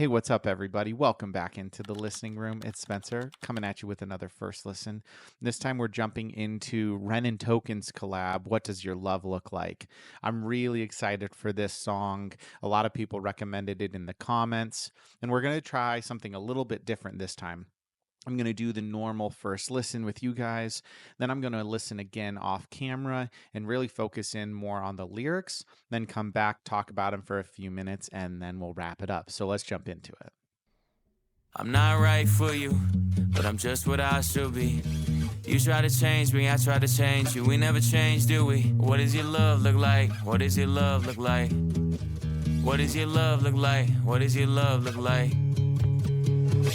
Hey, what's up, everybody? Welcome back into the listening room. It's Spencer coming at you with another first listen. This time we're jumping into Ren and Token's collab, What Does Your Love Look Like? I'm really excited for this song. A lot of people recommended it in the comments, and we're going to try something a little bit different this time. I'm going to do the normal first listen with you guys. Then I'm going to listen again off camera and really focus in more on the lyrics. Then come back, talk about them for a few minutes, and then we'll wrap it up. So let's jump into it. I'm not right for you, but I'm just what I should be. You try to change me, I try to change you. We never change, do we? What does your love look like? What does your love look like? What does your love look like? What does your love look like?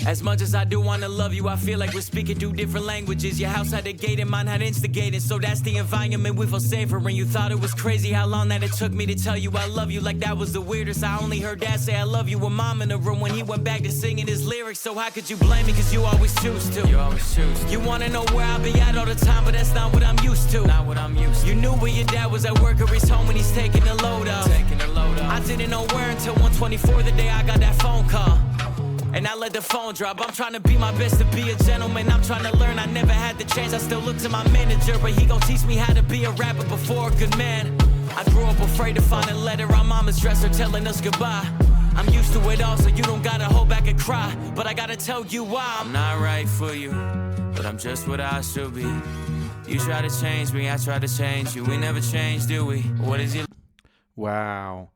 As much as I do want to love you, I feel like we're speaking two different languages. Your house had the gate and mine had instigated, so that's the environment we feel safer in. You thought it was crazy how long that it took me to tell you I love you, like that was the weirdest. I only heard dad say I love you with mom in the room when he went back to singing his lyrics. So how could you blame me, cause you always choose to. You always choose to. You wanna know where I be at all the time, but that's not what I'm used to. Not what I'm used to. You knew where your dad was at work or he's home when he's taking the load off. I didn't know where until 1:24 the day I got that phone call. And I let the phone drop. I'm trying to be my best to be a gentleman. I'm trying to learn, I never had the chance. I still look to my manager, but he gon' teach me how to be a rapper before a good man. I grew up afraid to find a letter on mama's dresser telling us goodbye. I'm used to it all, so you don't gotta hold back and cry. But I gotta tell you why I'm not right for you, but I'm just what I should be. You try to change me, I try to change you. We never change, do we? What is your... Wow.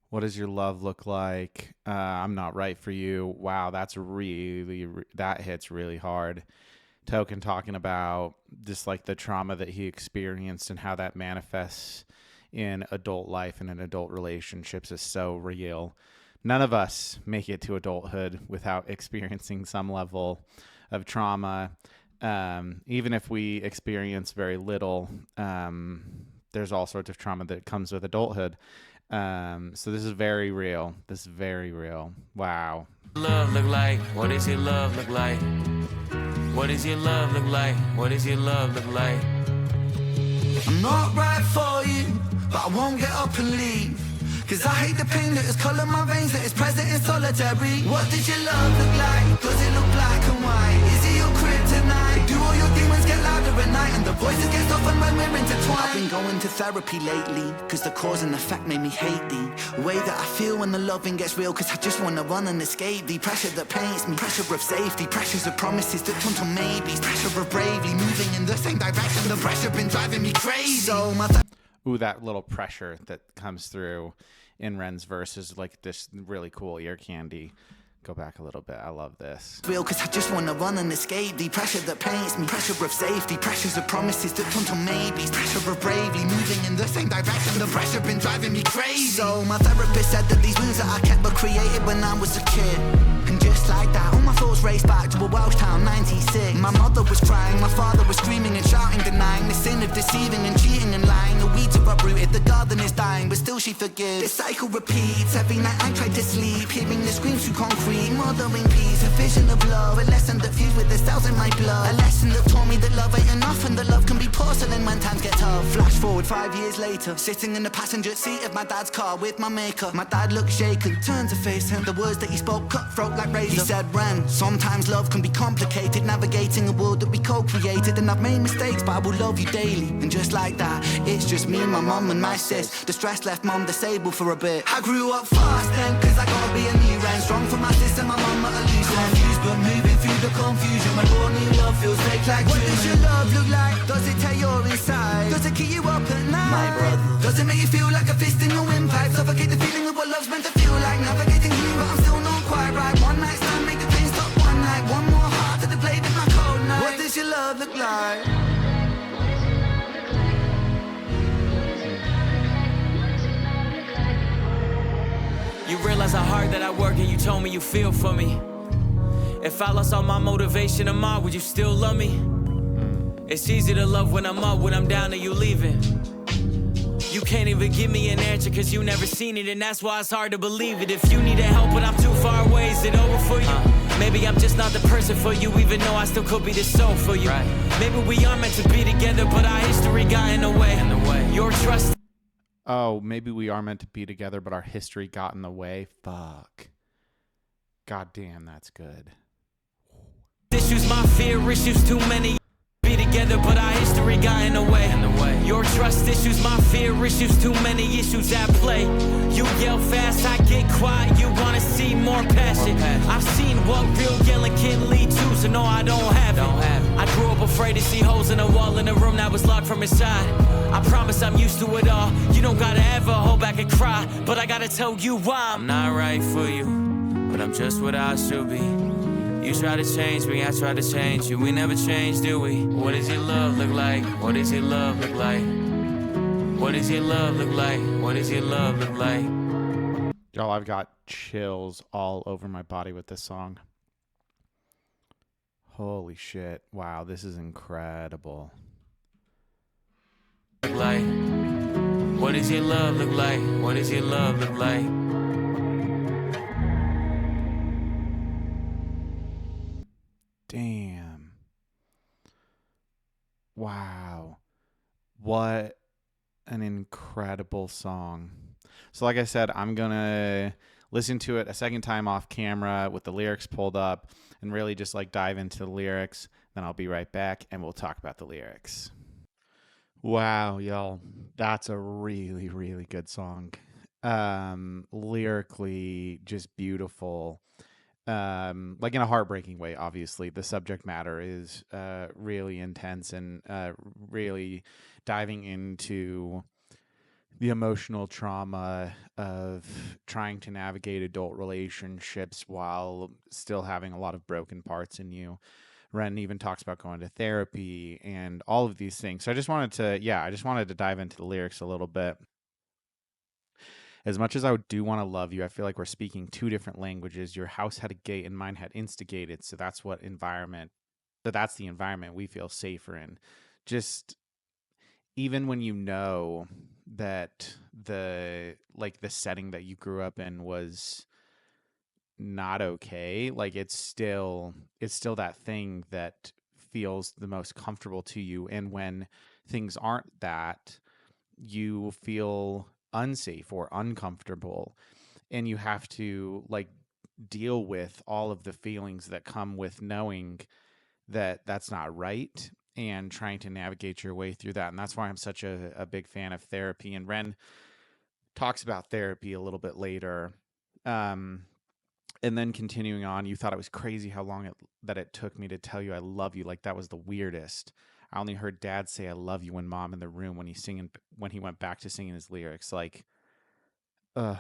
What does your love look like? I'm not right for you. Wow, that's that hits really hard. Token talking about just like the trauma that he experienced and how that manifests in adult life and in adult relationships is so real. None of us make it to adulthood without experiencing some level of trauma. Even if we experience very little, there's all sorts of trauma that comes with adulthood. So this is very real. This is very real. Wow. Love look like? What does your love look like? What does your love look like? What does your love look like? I'm not right for you, but I won't get up and leave. Cause I hate the pain that has colored my veins, that is present in solitary. What does your love look like? Does it look black and white? Is it your kryptonite? Do all your demons get louder at night and the voices get softened when we're intertwined? I've been going to therapy lately, cause the cause and effect made me hate the way that I feel when the loving gets real. Cause I just wanna run and escape the pressure that paints me. Pressure of safety, pressures of promises that turn to maybes. Pressure of bravely moving in the same direction. The pressure been driving me crazy. So my Ooh, that little pressure that comes through in Ren's verse is like this really cool ear candy. Go back a little bit. I love this. Real, cause I just wanna run and escape the pressure that paints me. Pressure of safety, pressures of promises that turn to maybes. Pressure of bravely moving in the same direction. The pressure been driving me crazy. So my therapist said that these wounds that I kept were created when I was a kid. And just like that, all my thoughts raced back to a Welsh town, 96. My mother was crying, my father was screaming and shouting, denying the sin of deceiving and cheating and lying. The weeds are uprooted, the garden is dying, but still she forgives. This cycle repeats, every night I try to sleep, hearing the screams through concrete. Mothering peace, a vision of love, a lesson that fused with the cells in my blood. A lesson that taught me that love ain't enough and that love can be porcelain when times get tough. Flash forward 5 years later, sitting in the passenger seat of my dad's car with my maker. My dad looked shaken, turned to face him. The words that he spoke cut throat like razor. He said, Ren, sometimes love can be complicated, navigating a world that we co-created. And I've made mistakes, but I will love you daily. And just like that, it's just me and my mum and my sis. The stress left mum disabled for a bit. I grew up fast then, cause I gotta be a new Ren. Strong for my sister, my mum at a loose end. Confused but moving through the confusion. My born new love feels fake like What does your love look like? Does it tear your inside? Does it keep you up at night? My brother. Does it make you feel like a fist in your windpipe? Suffocate the feeling of what love's meant to feel like. Navigating you, but I'm still not quite right. One night stand, make the pain stop one night. One more heart to the blade with my cold night. What does your love look like? You realize how hard that I work and you told me you feel for me. If I lost all my motivation tomorrow, would you still love me? It's easy to love when I'm up, when I'm down and you leaving. You can't even give me an answer cause you never seen it, and that's why it's hard to believe it. If you needed help but I'm too far away, is it over for you? Maybe I'm just not the person for you, even though I still could be the soul for you. Maybe we are meant to be together, but our history got in the way. Your trust. Oh, maybe we are meant to be together, but our history got in the way. Fuck. God damn, that's good. Issues, my fear issues, too many be together, but our history got in the way. Your trust issues, my fear issues, too many issues at play. You yell fast, I get quiet, you wanna see more passion. I've seen what real yelling can lead to, so no, I don't have it. I grew up afraid to see holes in a wall in a room that was locked from inside. I promise I'm used to it all. You don't gotta ever hold back and cry, but I gotta tell you why. I'm not right for you, but I'm just what I should be. You try to change me, I try to change you. We never change, do we? What does your love look like? What does your love look like? What does your love look like? What does your love look like? Y'all, I've got chills all over my body with this song. Holy shit. Wow, this is incredible. Look like? What does your love look like? What does your love look like? Damn. Wow. What an incredible song. So like I said, I'm going to listen to it a second time off camera with the lyrics pulled up and really just like dive into the lyrics. Then I'll be right back and we'll talk about the lyrics. Wow, y'all. That's a really, really good song. Lyrically just beautiful. Like in a heartbreaking way, obviously. The subject matter is really intense and really diving into the emotional trauma of trying to navigate adult relationships while still having a lot of broken parts in you. Ren even talks about going to therapy and all of these things. So I just wanted to dive into the lyrics a little bit. As much as I do want to love you, I feel like we're speaking two different languages. Your house had a gate and mine had instigated. So that's the environment we feel safer in. Just even when you know that the setting that you grew up in was not okay, like it's still that thing that feels the most comfortable to you. And when things aren't that, you feel unsafe or uncomfortable, and you have to like deal with all of the feelings that come with knowing that that's not right and trying to navigate your way through that. And that's why I'm such a big fan of therapy. And Ren talks about therapy a little bit later. And then continuing on, you thought it was crazy how long that it took me to tell you I love you. Like that was the weirdest. I only heard Dad say I love you when Mom in the room when he went back to singing his lyrics. Like, and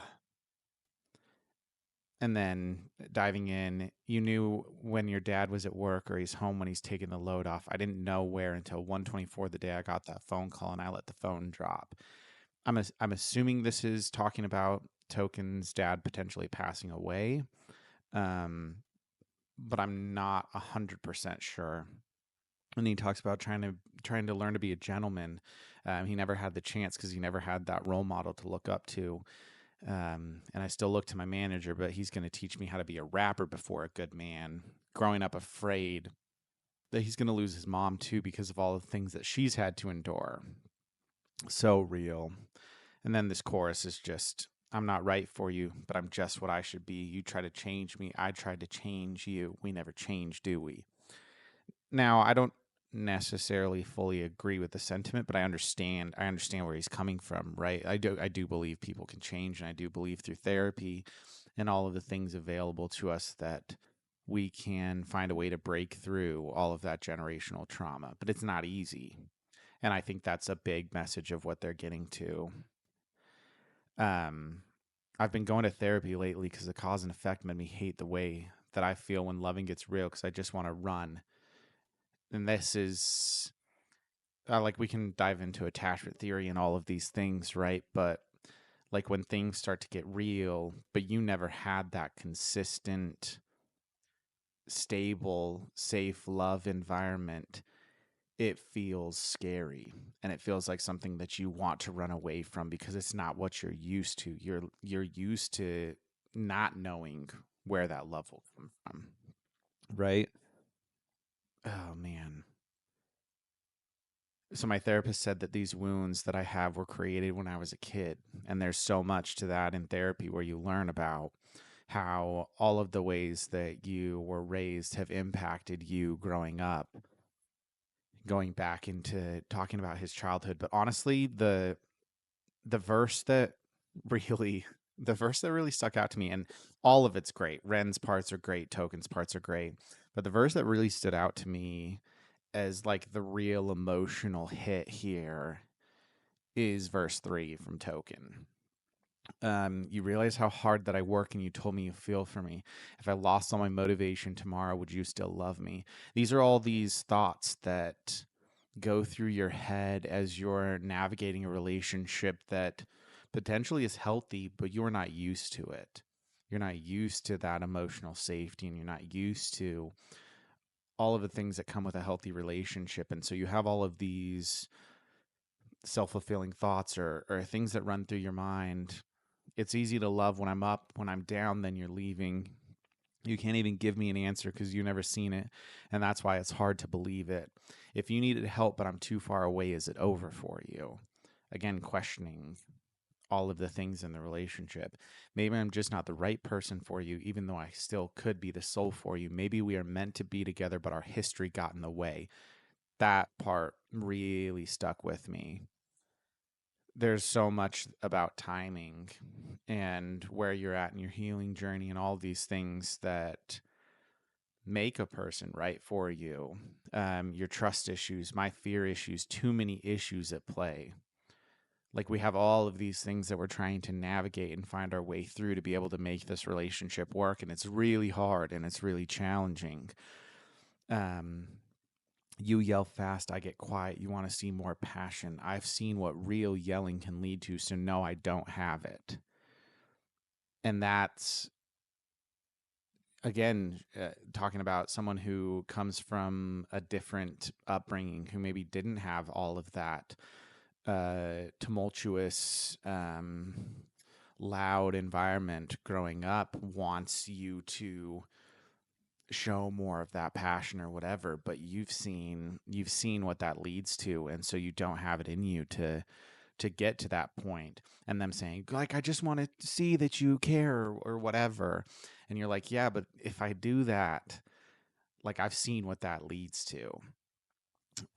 then diving in, you knew when your dad was at work or he's home when he's taking the load off. I didn't know where until 1:24 the day I got that phone call and I let the phone drop. I'm assuming this is talking about Token's dad potentially passing away, but I'm not 100% sure. And he talks about trying to learn to be a gentleman. He never had the chance because he never had that role model to look up to. And I still look to my manager, but he's going to teach me how to be a rapper before a good man. Growing up afraid that he's going to lose his mom too because of all the things that she's had to endure. So real. And then this chorus is just, I'm not right for you, but I'm just what I should be. You try to change me. I tried to change you. We never change, do we? Now, I don't necessarily fully agree with the sentiment, but I understand where he's coming from, right? I do believe people can change, and I do believe through therapy and all of the things available to us that we can find a way to break through all of that generational trauma, but it's not easy. And I think that's a big message of what they're getting to. I've been going to therapy lately because the cause and effect made me hate the way that I feel when loving gets real because I just want to run. And this is like we can dive into attachment theory and all of these things, right? But like when things start to get real, but you never had that consistent, stable, safe love environment, it feels scary and it feels like something that you want to run away from because it's not what you're used to. You're used to not knowing where that love will come from, right? Oh man. So my therapist said that these wounds that I have were created when I was a kid, and there's so much to that in therapy where you learn about how all of the ways that you were raised have impacted you growing up, going back into talking about his childhood. But honestly, the verse that really the verse that really stuck out to me, and all of it's great. Ren's parts are great, Token's parts are great. But the verse that really stood out to me as like the real emotional hit here is verse 3 from Token. You realize how hard that I work, and you told me you feel for me. If I lost all my motivation tomorrow, would you still love me? These are all these thoughts that go through your head as you're navigating a relationship that potentially is healthy, but you're not used to it. You're not used to that emotional safety, and you're not used to all of the things that come with a healthy relationship. And so you have all of these self-fulfilling thoughts or things that run through your mind. It's easy to love when I'm up. When I'm down, then you're leaving. You can't even give me an answer because you've never seen it. And that's why it's hard to believe it. If you needed help, but I'm too far away, is it over for you? Again, questioning all of the things in the relationship. Maybe I'm just not the right person for you, even though I still could be the soul for you. Maybe we are meant to be together, but our history got in the way. That part really stuck with me. There's so much about timing and where you're at in your healing journey and all these things that make a person right for you. Your trust issues, my fear issues, too many issues at play. Like we have all of these things that we're trying to navigate and find our way through to be able to make this relationship work. And it's really hard and it's really challenging. You yell fast, I get quiet. You want to see more passion. I've seen what real yelling can lead to, so no, I don't have it. And that's, again, talking about someone who comes from a different upbringing, who maybe didn't have all of that tumultuous, loud environment growing up, wants you to show more of that passion or whatever, but you've seen what that leads to, and so you don't have it in you to get to that point. And them saying like, I just want to see that you care or whatever, and you're like, yeah, but if I do that, like, I've seen what that leads to.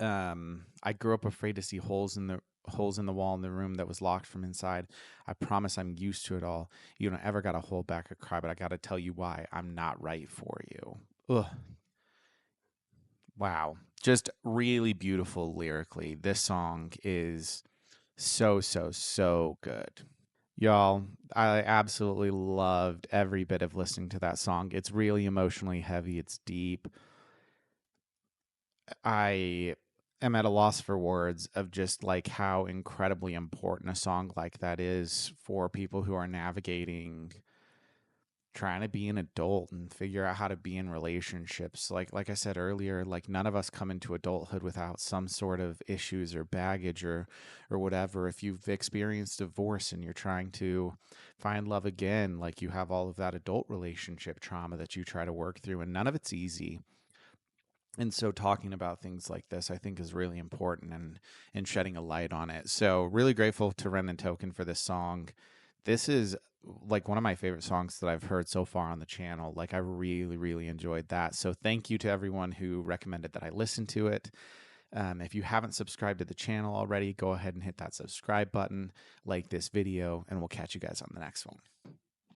I grew up afraid to see holes in the wall in the room that was locked from inside. I promise I'm used to it all. You don't ever got to hold back a cry, but I got to tell you why I'm not right for you. Ugh. Wow. Just really beautiful lyrically. This song is so, so, so good. Y'all, I absolutely loved every bit of listening to that song. It's really emotionally heavy. It's deep. I am at a loss for words of just like how incredibly important a song like that is for people who are navigating trying to be an adult and figure out how to be in relationships. Like I said earlier, like none of us come into adulthood without some sort of issues or baggage or whatever. If you've experienced divorce and you're trying to find love again, like you have all of that adult relationship trauma that you try to work through, and none of it's easy. And so talking about things like this, I think, is really important and shedding a light on it. So really grateful to Ren and Token for this song. This is like one of my favorite songs that I've heard so far on the channel. Like I really, really enjoyed that. So thank you to everyone who recommended that I listen to it. If you haven't subscribed to the channel already, go ahead and hit that subscribe button, like this video, and we'll catch you guys on the next one.